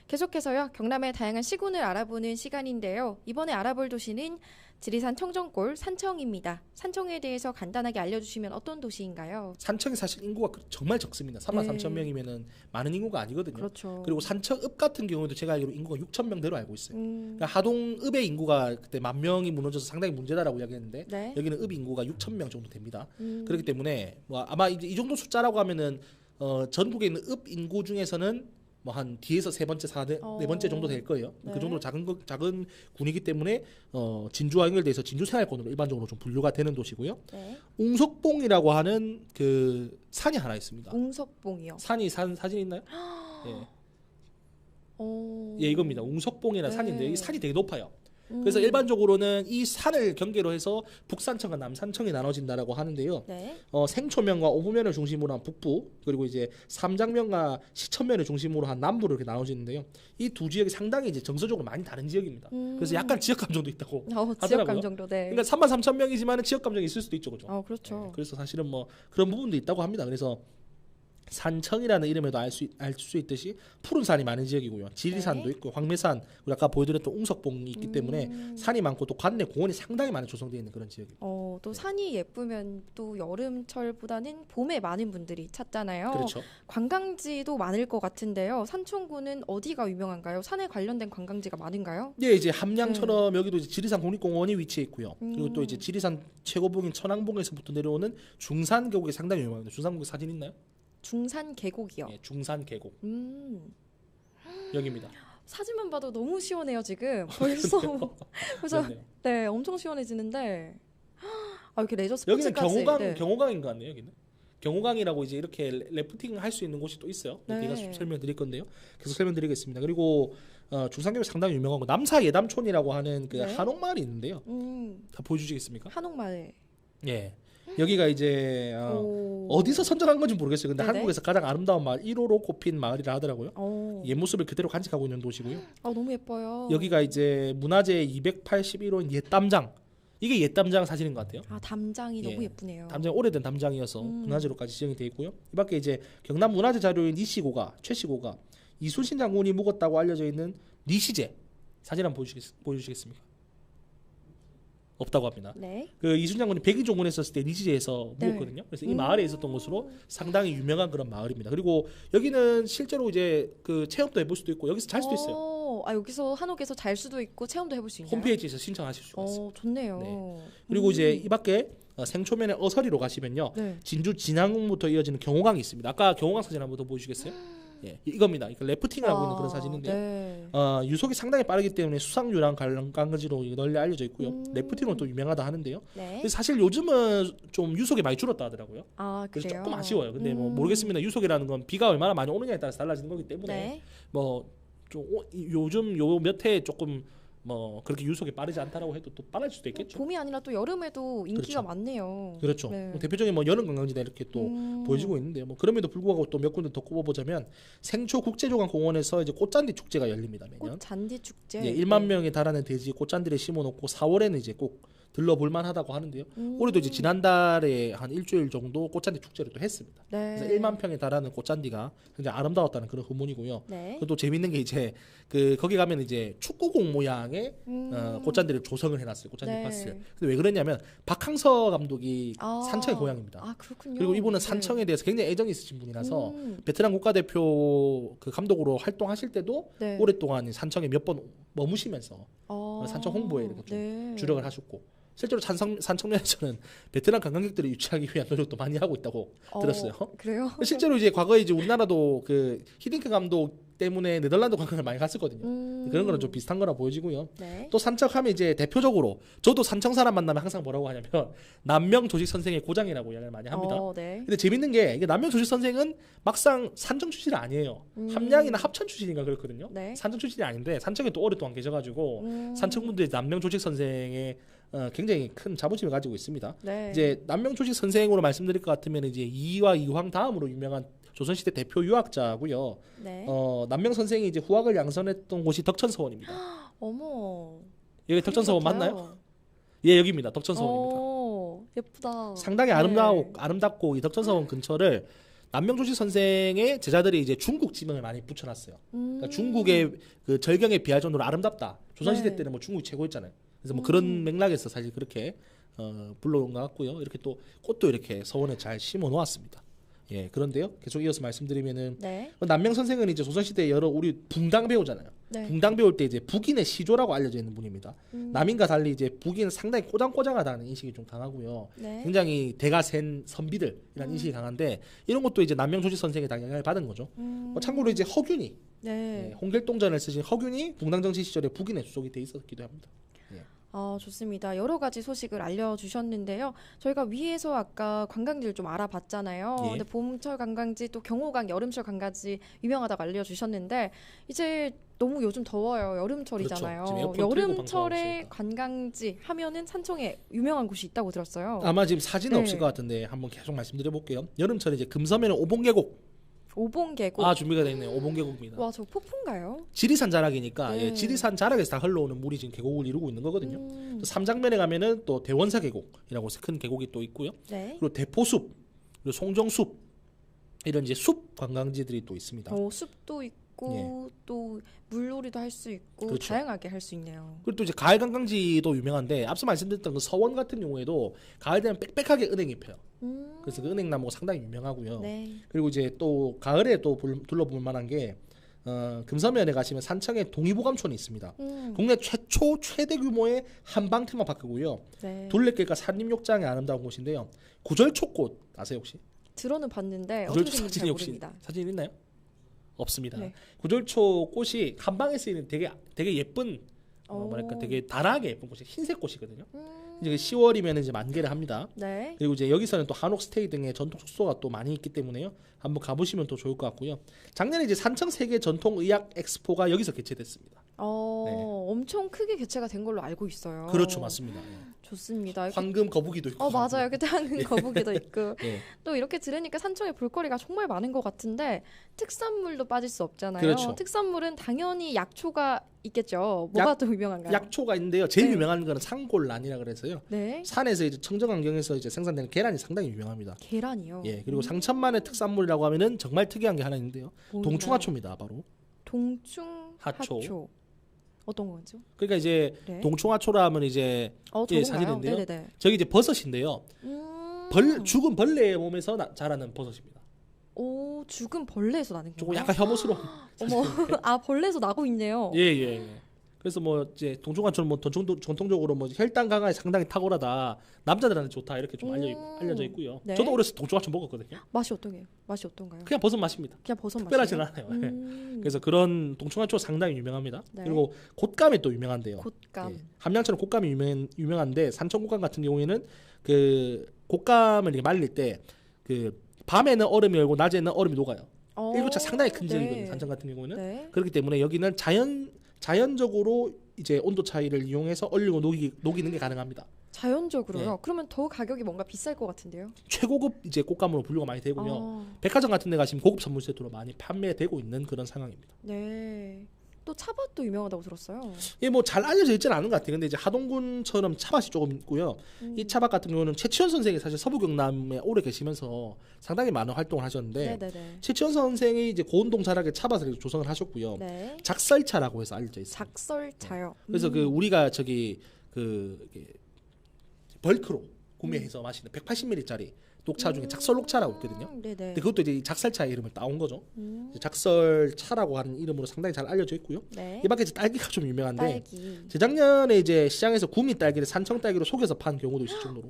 계속해서요. 경남의 다양한 시군을 알아보는 시간인데요. 이번에 알아볼 도시는 지리산 청정골 산청입니다. 산청에 대해서 간단하게 알려주시면 어떤 도시인가요? 산청이 사실 인구가 정말 적습니다. 33,000명이면은 네. 많은 인구가 아니거든요. 그렇죠. 그리고 산청읍 같은 경우도 제가 알기로 인구가 6,000명대로 알고 있어요. 그러니까 하동읍의 인구가 그때 10,000명이 무너져서 상당히 문제다라고 이야기했는데 네. 여기는 읍 인구가 6,000명 정도 됩니다. 그렇기 때문에 뭐 아마 이제 이 정도 숫자라고 하면은 전국에 있는 읍 인구 중에서는 뭐 한 뒤에서 세 번째, 네 번째 정도 될 거예요. 네. 그 정도로 작은 군이기 때문에 진주와 연결돼서 진주 생활권으로 일반적으로 좀 분류가 되는 도시고요. 네. 웅석봉이라고 하는 그 산이 하나 있습니다. 웅석봉이요. 산이 산 사진 있나요? 예. 오. 예, 이겁니다. 웅석봉이라는 네. 산인데 이 산이 되게 높아요. 그래서 일반적으로는 이 산을 경계로 해서 북산청과 남산청이 나눠진다라고 하는데요. 네. 생초면과 오부면을 중심으로 한 북부, 그리고 이제 삼장면과 시천면을 중심으로 한 남부로 이렇게 나눠지는데요. 이 두 지역이 상당히 이제 정서적으로 많이 다른 지역입니다. 그래서 약간 지역 감정도 있다고 지역 하더라고요. 감정도 네. 그러니까 33,000명이지만 지역 감정이 있을 수도 있죠, 그죠? 그렇죠. 네, 그래서 사실은 뭐 그런 부분도 있다고 합니다. 그래서 산청이라는 이름에도 알 수 있듯이 푸른 산이 많은 지역이고요. 지리산도 네. 있고 황매산, 그리고 아까 보여드렸던 웅석봉이 있기 때문에 산이 많고 또 관내 공원이 상당히 많이 조성되어 있는 그런 지역입니다. 또 산이 예쁘면 또 여름철보다는 봄에 많은 분들이 찾잖아요. 그렇죠. 관광지도 많을 것 같은데요. 산청구는 어디가 유명한가요? 산에 관련된 관광지가 많은가요? 네, 이제 함양처럼 여기도 이제 지리산 국립공원이 위치해 있고요. 그리고 또 이제 지리산 최고봉인 천왕봉에서부터 내려오는 중산 계곡이 상당히 유명합니다. 중산 계곡 사진 있나요? 중산 계곡이요. 네, 중산 계곡 음. 여기입니다. 사진만 봐도 너무 시원해요 지금. 벌써 그렇네요. 네 엄청 시원해지는데 이렇게 레저 여기는 스포츠까지 경호강인 것 같네요. 여기는 경호강이라고 이제 이렇게 래프팅 할 수 있는 곳이 또 있어요. 네. 제가 설명드릴 건데요. 계속 설명드리겠습니다. 그리고 중산계곡 상당히 유명하고 남사 예담촌이라고 하는 그 네. 한옥마을이 있는데요. 다 보여주시겠습니까? 한옥마을. 예. 여기가 이제 오. 어디서 선정한 건지 모르겠어요. 근데 네네. 한국에서 가장 아름다운 마을 1호로 꼽힌 마을이라 하더라고요. 오. 옛 모습을 그대로 간직하고 있는 도시고요. 너무 예뻐요. 여기가 이제 문화재 281호인 옛담장. 이게 옛담장 사진인 것 같아요. 담장이 예. 너무 예쁘네요. 담장이 오래된 담장이어서 문화재로까지 지정이 되어 있고요. 이 밖에 이제 경남 문화재 자료인 최시고가 이순신 장군이 묵었다고 알려져 있는 니시제 사진 한번 보여주시겠습니까? 없다고 합니다. 네. 그 이순신 장군이 백의종군에 있었을 때 니시제에서 네. 묵었거든요. 그래서 이 마을에 있었던 것으로 상당히 유명한 그런 마을입니다. 그리고 여기는 실제로 이제 그 체험도 해볼 수도 있고 여기서 잘 수도 있어요. 여기서 한옥에서 잘 수도 있고 체험도 해볼 수 있나요? 홈페이지에서 신청하실 수가 있어요. 좋네요. 네. 그리고 이제 이 밖에 생초면의 어서리로 가시면요. 네. 진주 진항공부터 이어지는 경호강이 있습니다. 아까 경호강 사진 한번 더 보여주시겠어요? 예, 이겁니다. 그러니까 래프팅을 하고 있는 그런 사진인데요. 네. 유속이 상당히 빠르기 때문에 수상유랑 관광지로 널리 알려져 있고요. 래프팅은 또 유명하다 하는데요. 네. 근데 사실 요즘은 좀 유속이 많이 줄었다 하더라고요. 그래서 그래요? 조금 아쉬워요. 근데 뭐 모르겠습니다. 유속이라는 건 비가 얼마나 많이 오느냐에 따라서 달라지는 거기 때문에 네. 뭐 좀 요즘 요 몇 해 조금 뭐 그렇게 유속이 빠르지 않다라고 해도 또 빠를 수도 있겠죠. 봄이 아니라 또 여름에도 인기가 그렇죠. 많네요. 그렇죠. 네. 뭐 대표적인 뭐 여름 관광지다 이렇게 또 보여지고 있는데요. 뭐 그럼에도 불구하고 또 몇 군데 더 꼽아보자면 생초 국제조각공원에서 이제 꽃잔디 축제가 열립니다. 매년. 꽃잔디 축제. 예, 1만 명에 달하는 대지 꽃잔디를 심어놓고 4월에는 이제 꼭 들러볼 만하다고 하는데요. 올해도 이제 지난달에 한 일주일 정도 꽃잔디 축제를 또 했습니다. 네. 그래서 1만 평에 달하는 꽃잔디가 굉장히 아름다웠다는 그런 후문이고요. 네. 그리고 또 재밌는 게 이제 거기 가면 이제 축구공 모양의 꽃잔디를 조성을 해놨어요. 꽃잔디 네. 밭을. 근데 왜 그러냐면 박항서 감독이 산청의 고향입니다. 그렇군요. 그리고 이분은 네. 산청에 대해서 굉장히 애정이 있으신 분이라서 베트남 국가대표 그 감독으로 활동하실 때도 네. 오랫동안 산청에 몇 번 머무시면서 산청 홍보에 이렇게 좀 네. 주력을 하셨고 실제로 산청면에서는 베트남 관광객들을 유치하기 위한 노력도 많이 하고 있다고 들었어요. 그래요? 실제로 이제 과거에 이제 우리나라도 그 히딩크 감독 때문에 네덜란드 관광을 많이 갔었거든요. 그런 거는 좀 비슷한 거라 보여지고요. 네. 또 산청하면 이제 대표적으로 저도 산청 사람 만나면 항상 뭐라고 하냐면 남명 조직 선생의 고장이라고 이야기를 많이 합니다. 네. 근데 재밌는 게 이게 남명 조직 선생은 막상 산청 출신이 아니에요. 함양이나 합천 출신인가 그렇거든요. 네. 산청 출신이 아닌데 산청에 또 오랫동안 계셔가지고 산청분들이 남명 조직 선생의 굉장히 큰 자부심을 가지고 있습니다. 네. 이제 남명 조직 선생으로 말씀드릴 것 같으면 이제 이와 이황 다음으로 유명한 조선시대 대표 유학자고요. 네. 남명 선생이 이제 후학을 양선했던 곳이 덕천서원입니다. 어머. 여기 덕천서원 맞나요? 예, 여기입니다. 덕천서원입니다. 예쁘다. 상당히 네. 아름답고 이 덕천서원 근처를 남명조지 선생의 제자들이 이제 중국 지명을 많이 붙여놨어요. 그러니까 중국의 그 절경에 비할 정도로 아름답다. 조선시대 네. 때는 뭐 중국이 최고였잖아요. 그래서 뭐 그런 맥락에서 사실 그렇게 불러온 것 같고요. 이렇게 또 꽃도 이렇게 서원에 잘 심어 놓았습니다. 예, 그런데요. 계속 이어서 말씀드리면은 네. 남명 선생은 이제 조선시대 여러 우리 붕당 배우잖아요. 네. 붕당 배울 때 이제 북인의 시조라고 알려져 있는 분입니다. 남인과 달리 이제 북인은 상당히 꼬장꼬장하다는 인식이 좀 강하고요. 네. 굉장히 대가 센 선비들이라는 인식이 강한데 이런 것도 이제 남명조지 선생의 영향을 받은 거죠. 뭐 참고로 이제 허균이 네. 홍길동전을 쓰신 허균이 붕당정치 시절에 북인의 수속이 돼 있었기도 합니다. 좋습니다. 여러 가지 소식을 알려주셨는데요. 저희가 위에서 아까 관광지를 좀 알아봤잖아요. 예. 근데 봄철 관광지 또 경호강, 여름철 관광지 유명하다고 알려주셨는데 이제 너무 요즘 더워요. 여름철이잖아요. 그렇죠. 지금 에어컨 틀고 여름철에 방송하고 관광지 하면은 산청에 유명한 곳이 있다고 들었어요. 아마 지금 사진은 네. 없을 것 같은데 한번 계속 말씀드려 볼게요. 여름철에 이제 금섬에는 오봉계곡 오봉계곡. 준비가 되어 있네요. 오봉계곡입니다. 와, 저 폭포인가요? 지리산 자락이니까 네. 예, 지리산 자락에서 다 흘러오는 물이 지금 계곡을 이루고 있는 거거든요. 또 삼장면에 가면은 또 대원사 계곡이라고 큰 계곡이 또 있고요. 네. 그리고 대포숲, 그리고 송정숲 이런 이제 숲 관광지들이 또 있습니다. 숲도 있고 또 물놀이도 할 수 있고 그렇죠. 다양하게 할 수 있네요. 그리고 또 이제 가을 관광지도 유명한데 앞서 말씀드렸던 그 서원 같은 경우에도 가을 되면 빽빽하게 은행이 펴요. 그래서 그 은행나무가 상당히 유명하고요. 네. 그리고 이제 또 가을에 또 둘러볼 만한 게 금섬면에 가시면 산청에 동의보감촌이 있습니다. 국내 최대 규모의 한방 테마파크고요. 네. 둘레길과 산림욕장이 아름다운 곳인데요. 구절초꽃 아세요 혹시? 들어는 봤는데 어떻게 구절초 생긴지 잘 사진이 혹시 모릅니다. 사진 있나요? 없습니다. 네. 구절초 꽃이 한방에 쓰이는 되게 예쁜 뭐랄까 오. 되게 다양하게 예쁜 꽃이 흰색 꽃이거든요. 이제 10월이면 이제 만개를 합니다. 네. 그리고 이제 여기서는 또 한옥 스테이 등의 전통 숙소가 또 많이 있기 때문에요. 한번 가보시면 또 좋을 것 같고요. 작년에 이제 산청 세계 전통 의학 엑스포가 여기서 개최됐습니다. 엄청 크게 개최가 된 걸로 알고 있어요. 그렇죠, 맞습니다. 예. 좋습니다. 황금 거북이도 있고. 맞아요. 그때 한국 거북이도 있고. 예. 또 이렇게 들으니까 산청에 볼거리가 정말 많은 것 같은데 특산물도 빠질 수 없잖아요. 그렇죠. 특산물은 당연히 약초가 있겠죠. 뭐가 또 유명한가요? 약초가 있는데요. 제일 네. 유명한 거는 상골란이라 그래서요. 네. 산에서 이제 청정 환경에서 이제 생산되는 계란이 상당히 유명합니다. 계란이요. 예, 그리고 상천만의 특산물이라고 하면은 정말 특이한 게 하나 있는데요. 뭔가요? 동충하초입니다, 바로. 동충하초. 어떤 거죠? 그러니까 이제 네. 동충하초라 하면 이제 저건가요? 사진인데요. 네네네. 저기 이제 버섯인데요. 죽은 벌레의 몸에서 자라는 버섯입니다. 오, 죽은 벌레에서 나는 조금 건가요? 약간 혐오스러운. 어머, 벌레에서 나고 있네요. 예. 그래서 뭐 이제 동충하초는 뭐 전통적으로 뭐 혈당 강화에 상당히 탁월하다, 남자들한테 좋다 이렇게 좀 알려져 있고요. 네. 저도 어렸을 때 동충하초 먹었거든요. 맛이 어떤가요? 그냥 버섯 맛입니다. 그냥 버섯 특별하진 맛이에요? 않아요. 예. 그래서 그런 동충하초 상당히 유명합니다. 네. 그리고 곶감이 또 유명한데요. 곶감. 예. 함양처럼 곶감이 유명한데 산청 곶감 같은 경우에는 그 곶감을 이렇게 말릴 때 그 밤에는 얼음이 얼고 낮에는 얼음이 녹아요. 일교차 상당히 큰 지역이거든요. 산청 같은 경우에는. 네. 그렇기 때문에 여기는 자연적으로 이제 온도 차이를 이용해서 얼리고 녹이는 게 가능합니다. 자연적으로요? 예. 그러면 더 가격이 뭔가 비쌀 것 같은데요? 최고급 이제 곶감으로 분류가 많이 되고요. 백화점 같은 데 가시면 고급 선물 세트로 많이 판매되고 있는 그런 상황입니다. 네. 또 차밭도 유명하다고 들었어요. 이게 뭐 잘 알려져 있지는 않은 것 같아요. 근데 이제 하동군처럼 차밭이 조금 있고요. 이 차밭 같은 경우는 최치원 선생이 사실 서부 경남에 오래 계시면서 상당히 많은 활동을 하셨는데 네네네. 최치원 선생이 이제 고운동 자락에 차밭을 조성을 하셨고요. 네. 작설차라고 해서 알려져 있습니다. 작설차요. 그래서 그 우리가 저기 그 이게 벌크로 구매해서 마시는 180ml짜리 녹차 중에 작설 녹차라고 있거든요. 네네. 근데 그것도 이제 이 작설차의 이름을 따온 거죠. 작설차라고 하는 이름으로 상당히 잘 알려져 있고요. 네. 이 밖에 이제 딸기가 좀 유명한데 딸기. 재작년에 이제 시장에서 구미 딸기를 산청 딸기로 속여서 판 경우도 있을 정도로.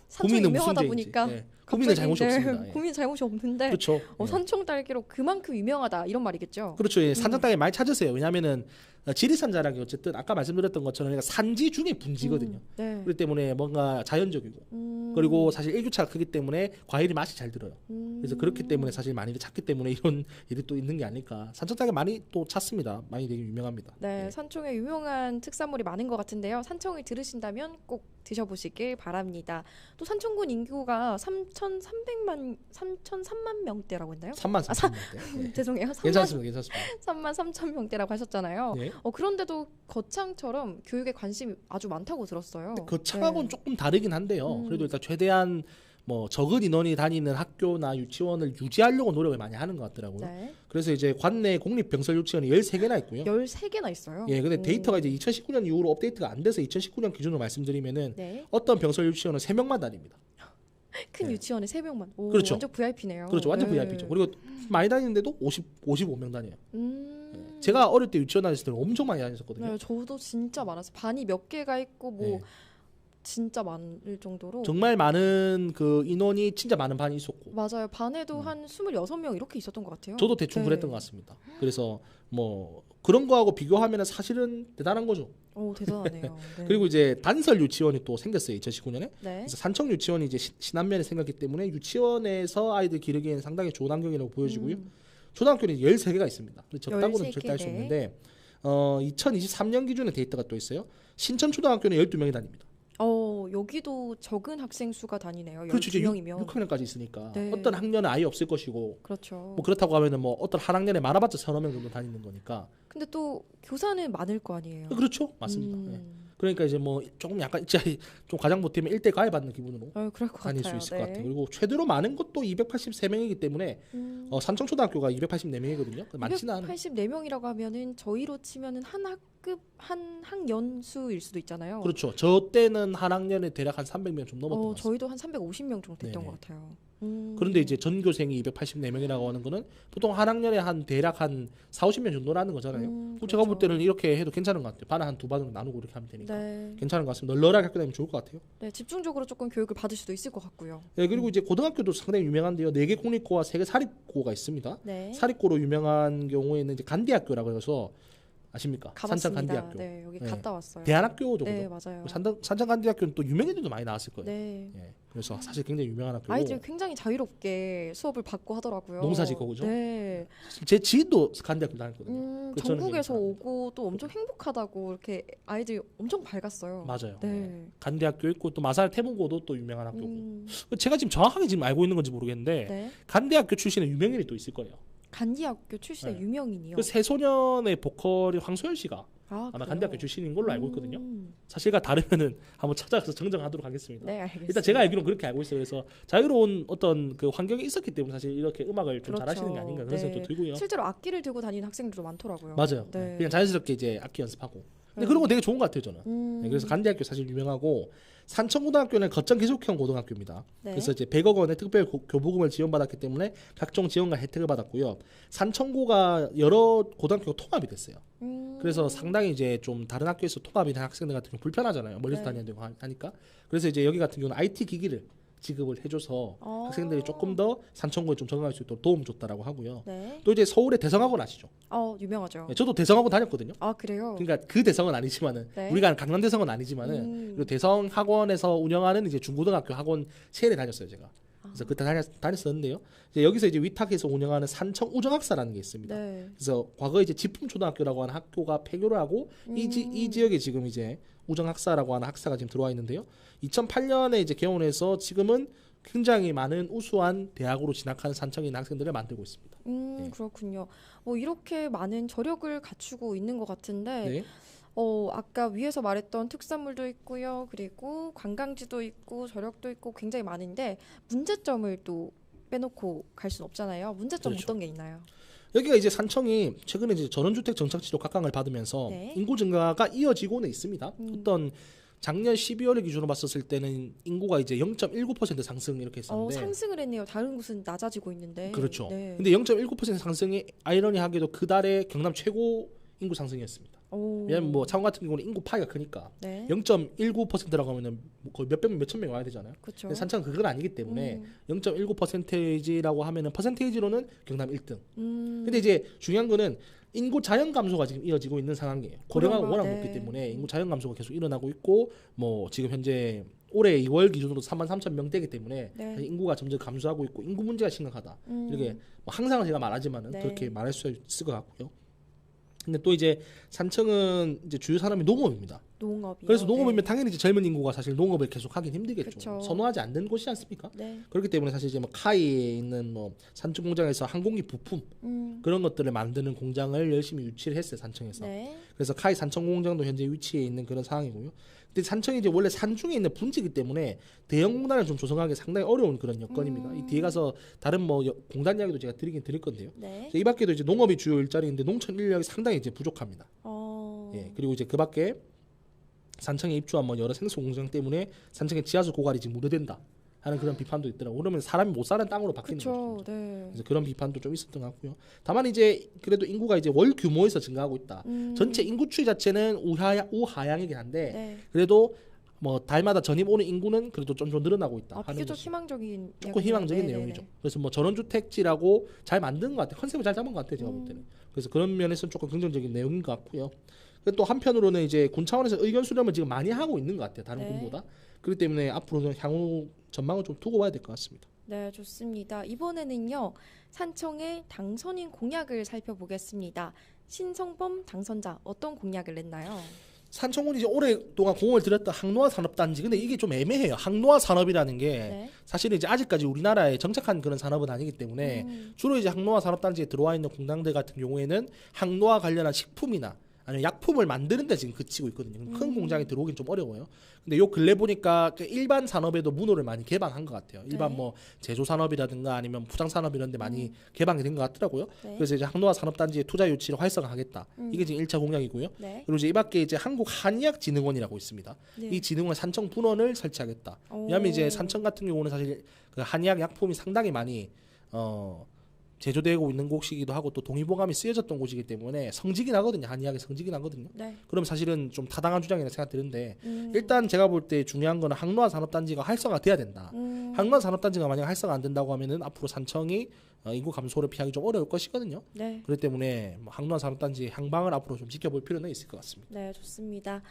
산청 구미는 유명하다 무슨 보니까 죄인지. 구미는 잘못이 없습니다. 예. 구미 잘못이 없는데 그렇죠. 예. 산청 딸기로 그만큼 유명하다 이런 말이겠죠. 그렇죠. 예. 산청 딸기 많이 찾으세요. 왜냐하면은 지리산 자락이 어쨌든 아까 말씀드렸던 것처럼 그러니까 산지 중에 분지거든요. 네. 그렇기 때문에 뭔가 자연적이고 그리고 사실 일교차가 크기 때문에 과일이 맛이 잘 들어요. 그래서 그렇기 때문에 사실 많이들 찾기 때문에 이런 일이 또 있는 게 아닐까. 산청 딸기 많이 또 찾습니다. 많이 되게 유명합니다. 네, 예. 산청에 유명한 특산물이 많은 것 같은데요. 산청을 들으신다면 꼭 드셔보시길 바랍니다. 또 산청군 인구가 3,300만, 3,003만 명대라고 했나요? 3만 3천 명대. 예. 죄송해요. 괜찮습니다. 3만 3천 명대라고 하셨잖아요. 예. 그런데도 거창처럼 교육에 관심이 아주 많다고 들었어요. 거창하고는 네. 조금 다르긴 한데요. 그래도 일단 최대한 뭐 적은 인원이 다니는 학교나 유치원을 유지하려고 노력을 많이 하는 것 같더라고요. 네. 그래서 이제 관내 공립병설 유치원이 13개나 있고요. 13개나 있어요. 예, 근데 오. 데이터가 이제 2019년 이후로 업데이트가 안 돼서 2019년 기준으로 말씀드리면은 네. 어떤 병설 유치원은 3명만 다닙니다. 큰 네. 유치원에 3명만. 오, 그렇죠. 완전 VIP네요. 그렇죠. 완전 네. VIP죠. 그리고 많이 다니는데도 55명 다녀요. 음. 예. 제가 어릴 때 유치원 다녔을 때는 엄청 많이 다녔었거든요. 네, 저도 진짜 많았어요. 반이 몇 개가 있고 뭐 예. 진짜 많을 정도로. 정말 많은 그 인원이 진짜 많은 반이 있었고 맞아요. 반에도 한 26명 이렇게 있었던 것 같아요. 저도 대충 네. 그랬던 것 같습니다. 그래서 뭐 그런 거하고 비교하면 사실은 대단한 거죠. 오, 대단하네요. 네. 그리고 이제 단설 유치원이 또 생겼어요. 2019년에. 네. 그래서 산청 유치원이 이제 신안면에 생겼기 때문에 유치원에서 아이들 기르기에는 상당히 좋은 환경이라고 보여지고요. 초등학교는 13개가 있습니다. 적당고는 13 절대 할 수 개. 없는데 2023년 기준의 데이터가 또 있어요. 신천초등학교는 12명이 다닙니다. 여기도 적은 학생 수가 다니네요. 그렇죠. 이제 12명이면. 6학년까지 있으니까 네. 어떤 학년은 아예 없을 것이고 그렇죠. 뭐 그렇다고 하면은 뭐 어떤 한 학년에 많아봤자 서너 명 정도 다니는 거니까 근데 또 교사는 많을 거 아니에요. 그렇죠. 맞습니다. 예. 그러니까 이제 뭐 조금 약간 진짜 좀 가장 못하면 일대 가해 받는 기분으로 그럴 것 다닐 같아요. 수 있을 네. 것 같아요. 그리고 최대로 많은 것도 283명이기 때문에 산청초등학교가 284명이거든요. 많지는 않아요. 284명이라고 하면은 저희로 치면은 한 학급 한 학년수일 수도 있잖아요. 그렇죠. 저 때는 한 학년에 대략 한 300명 좀 넘었던 것 같아요. 저희도 한 350명 정도 됐던 네네. 것 같아요. 그런데 이제 전교생이 284명이라고 하는 거는 보통 한 학년에 한 대략 한 4, 50명 정도라는 거잖아요. 제가 볼 때는 이렇게 해도 괜찮은 것 같아요. 반을 한 두 반으로 나누고 이렇게 하면 되니까 네. 괜찮은 것 같습니다. 널널하게 학교 다니면 좋을 것 같아요. 네, 집중적으로 조금 교육을 받을 수도 있을 것 같고요. 네, 그리고 이제 고등학교도 상당히 유명한데요. 4개 공립고와 3개 사립고가 있습니다. 네. 사립고로 유명한 경우에는 이제 간디학교라고 해서 아십니까? 산청 가봤습니다. 간디학교. 네, 여기 네. 갔다 왔어요. 대안학교죠. 네, 그죠? 맞아요. 산청 간디학교는 또 유명인들도 많이 나왔을 거예요. 네. 예, 그래서 사실 굉장히 유명한 학교고 아이들이 굉장히 자유롭게 수업을 받고 하더라고요. 농사짓고, 그죠? 네. 제 지인도 간디학교 다녔거든요. 그래서 저는 전국에서 괜찮아요. 오고 또 엄청 행복하다고 이렇게 아이들이 엄청 밝았어요. 맞아요. 네. 간대학교 있고 또 마산 태문고도 또 유명한 학교고. 음, 제가 지금 정확하게 지금 알고 있는 건지 모르겠는데 네. 간대학교 출신의 유명인이 또 있을 거예요. 간디학교 출신의 네. 유명인이요. 그 새소년의 보컬이 황소연 씨가 아마 그래요? 간대학교 출신인 걸로 알고 있거든요. 음, 사실과 다르면은 한번 찾아가서 정정하도록 하겠습니다. 네, 알겠습니다. 일단 제가 알기로는 그렇게 알고 있어요. 그래서 자유로운 어떤 그 환경이 있었기 때문에 사실 이렇게 음악을 좀 그렇죠. 잘하시는 게 아닌가 그런 네. 생각도 들고요. 실제로 악기를 들고 다니는 학생들도 많더라고요. 맞아요. 네. 그냥 자연스럽게 이제 악기 연습하고. 근데 네. 그런 거 되게 좋은 것 같아요 저는. 음, 네, 그래서 간대학교 사실 유명하고 산청고등학교는 거점 계속형 고등학교입니다. 네. 그래서 이제 100억 원의 특별 교부금을 지원받았기 때문에 각종 지원과 혜택을 받았고요. 산청고가 여러 고등학교가 통합이 됐어요. 그래서 상당히 이제 좀 다른 학교에서 통합이 된 학생들 같은 경우 불편하잖아요. 멀리서 네. 다녀야 되고 하니까. 그래서 이제 여기 같은 경우는 IT 기기를 지급을 해줘서 학생들이 조금 더 산청고에 좀 적응할 수 있도록 도움 줬다라고 하고요. 네. 또 이제 서울의 대성학원 아시죠? 유명하죠. 네, 저도 대성학원 다녔거든요. 아, 그래요? 그러니까 그 대성은 아니지만은 네. 우리가 아는 강남 대성은 아니지만은 그리고 대성 학원에서 운영하는 이제 중고등학교 학원 체에 다녔어요 제가. 그래서 그때 다녔었는데요. 이제 여기서 이제 위탁해서 운영하는 산청 우정학사라는 게 있습니다. 네. 그래서 과거 이제 지품초등학교라고 하는 학교가 폐교를 하고 이 지역에 지금 이제 우정학사라고 하는 학사가 지금 들어와 있는데요. 2008년에 이제 개원해서 지금은 굉장히 많은 우수한 대학으로 진학하는 산청에 있는 학생들을 만들고 있습니다. 네. 그렇군요. 뭐 이렇게 많은 저력을 갖추고 있는 것 같은데 네. 아까 위에서 말했던 특산물도 있고요. 그리고 관광지도 있고 저력도 있고 굉장히 많은데 문제점을 또 빼놓고 갈 수는 없잖아요. 문제점 그렇죠. 어떤 게 있나요? 여기가 이제 산청이 최근에 이제 전원주택 정착지로 각광을 받으면서 네. 인구 증가가 이어지고는 있습니다. 어떤 작년 12월을 기준으로 봤었을 때는 인구가 이제 0.19% 상승 이렇게 했었는데 상승을 했네요. 다른 곳은 낮아지고 있는데. 그렇죠. 네. 근데 0.19% 상승이 아이러니하게도 그 달에 경남 최고 인구 상승이었습니다. 왜냐면 뭐 창원 같은 경우는 인구 파이가 크니까 네. 0.19%라고 하면은 거의 몇천 명 와야 되잖아요. 그렇죠. 근데 산청은 그건 아니기 때문에 0.19%라고 하면은 퍼센테이지로는 경남 1등. 근데 이제 중요한 거는 인구 자연 감소가 지금 이어지고 있는 상황이에요. 고령화가 고령화, 워낙 네. 높기 때문에 인구 자연 감소가 계속 일어나고 있고 뭐 지금 현재 올해 2월 기준으로 33,000명대이기 때문에 네. 사실 인구가 점점 감소하고 있고 인구 문제가 심각하다. 이렇게 뭐 항상 제가 말하지만은 네. 그렇게 말할 수 있을 것 같고요. 근데 또 이제 산청은 이제 주요 산업이 농업입니다. 농업이요. 그래서 농업이면 네. 당연히 이제 젊은 인구가 사실 농업을 계속 하긴 힘들겠죠. 그쵸. 선호하지 않는 곳이지 않습니까? 네. 그렇기 때문에 사실 이제 뭐 카이에 있는 뭐 산청 공장에서 항공기 부품 그런 것들을 만드는 공장을 열심히 유치를 했어요, 산청에서. 네. 그래서 카이 산청 공장도 현재 위치해 있는 그런 상황이고요. 근데 산청이 이제 원래 산중에 있는 분지이기 때문에 대형 공단을 좀 조성하기 상당히 어려운 그런 여건입니다. 이 뒤에 가서 다른 뭐 공단 이야기도 제가 드리긴 드릴 건데요. 네. 이 밖에도 이제 농업이 주요 일자리인데 농촌 인력이 상당히 이제 부족합니다. 어. 예, 그리고 이제 그 밖에 산청에 입주한 뭐 여러 생수 공장 때문에 산청의 지하수 고갈이 지금 우려된다 하는 그런 비판도 있더라고요. 그러면 사람이 못 사는 땅으로 바뀌는 그렇죠. 거죠. 네. 그래서 그런 비판도 좀 있었던 것 같고요. 다만 이제 그래도 인구가 이제 월 규모에서 증가하고 있다. 전체 인구 추이 자체는 우하향이긴 한데 네. 그래도 뭐 달마다 전입 오는 인구는 그래도 좀 늘어나고 있다. 아, 하는 비교적 것이 희망적인 조금 이야기네요. 희망적인 네네네. 내용이죠. 그래서 뭐 전원주택지라고 잘 만든 것 같아요. 컨셉을 잘 잡은 것 같아요. 제가 볼 때는. 그래서 그런 면에서는 조금 긍정적인 내용인 것 같고요. 그리고 또 한편으로는 이제 군 차원에서 의견 수렴을 지금 많이 하고 있는 것 같아요. 다른 네. 군보다. 그렇기 때문에 앞으로는 향후 전망을 좀 두고 봐야 될 것 같습니다. 네, 좋습니다. 이번에는요. 산청의 당선인 공약을 살펴보겠습니다. 신성범 당선자 어떤 공약을 냈나요? 산청군이 이제 오랫동안 공을 들였던 항노화 산업단지. 근데 이게 좀 애매해요. 항노화 산업이라는 게 네. 사실은 이제 아직까지 우리나라에 정착한 그런 산업은 아니기 때문에 주로 이제 항노화 산업단지에 들어와 있는 공장들 같은 경우에는 항노화 관련한 식품이나 아니면 약품을 만드는 데 지금 그치고 있거든요. 큰 공장에 들어오긴 좀 어려워요. 근데 요 근래 보니까 그 일반 산업에도 문호를 많이 개방한 것 같아요. 일반 네. 뭐 제조 산업이라든가 아니면 포장 산업 이런 데 많이 개방이 된 것 같더라고요. 네. 그래서 이제 항노화 산업단지의 투자 유치를 활성화하겠다. 이게 지금 1차 공약이고요. 네. 그리고 이제 이 밖에 이제 한국한의학진흥원이라고 있습니다. 네. 이 진흥원 산청 분원을 설치하겠다. 왜냐하면 이제 산청 같은 경우는 사실 그 한의학 약품이 상당히 많이 제조되고 있는 곳이기도 하고 또 동의보감이 쓰여졌던 곳이기 때문에 성직이 나거든요. 한의학의 성직이 나거든요. 네. 그럼 사실은 좀 타당한 주장이라 생각 드는데 일단 제가 볼 때 중요한 거는 항노화 산업단지가 활성화돼야 된다. 항노화 산업단지가 만약 활성화 안 된다고 하면은 앞으로 산청이 인구 감소를 피하기 좀 어려울 것이거든요. 네. 그렇기 때문에 뭐 항노화 산업단지 향방을 앞으로 좀 지켜볼 필요는 있을 것 같습니다. 네, 좋습니다.